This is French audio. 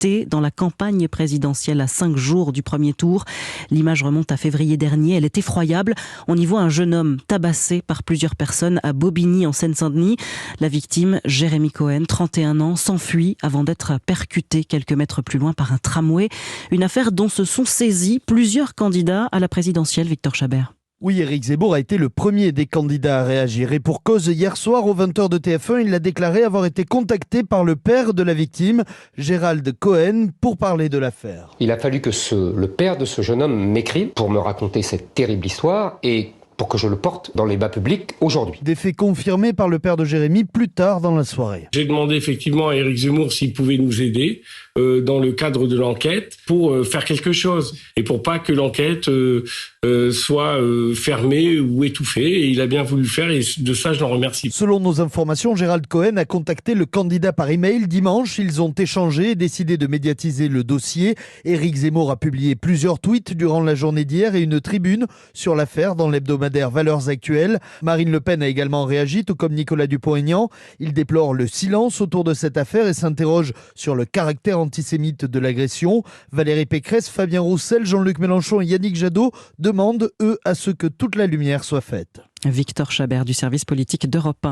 insulté dans la campagne présidentielle à 5 jours du premier tour. L'image remonte à février dernier. Elle est effroyable. On y voit un jeune homme tabassé par plusieurs personnes à Bobigny en Seine-Saint-Denis. La victime, Jérémy Cohen, 31 ans, s'enfuit avant d'être percuté quelques mètres plus loin par un tramway. Une affaire dont se sont saisis plusieurs candidats à la présidentielle, Victor Chabert. Oui, Éric Zemmour a été le premier des candidats à réagir. Et pour cause, hier soir, aux 20h de TF1, il a déclaré avoir été contacté par le père de la victime, Gérald Cohen, pour parler de l'affaire. Il a fallu que le père de ce jeune homme m'écrive pour me raconter cette terrible histoire et pour que je le porte dans les débats publics aujourd'hui. Des faits confirmés par le père de Jérémy plus tard dans la soirée. J'ai demandé effectivement à Éric Zemmour s'il pouvait nous aider dans le cadre de l'enquête pour faire quelque chose et pour pas que l'enquête soit fermée ou étouffée. Et il a bien voulu le faire et de ça, je l'en remercie. Selon nos informations, Gérald Cohen a contacté le candidat par email dimanche. Ils ont échangé et décidé de médiatiser le dossier. Éric Zemmour a publié plusieurs tweets durant la journée d'hier et une tribune sur l'affaire dans l'hebdomadaire Valeurs Actuelles. Marine Le Pen a également réagi, tout comme Nicolas Dupont-Aignan. Il déplore le silence autour de cette affaire et s'interroge sur le caractère antisémite de l'agression. Valérie Pécresse, Fabien Roussel, Jean-Luc Mélenchon et Yannick Jadot demandent, eux, à ce que toute la lumière soit faite. Victor Chabert du service politique d'Europe 1.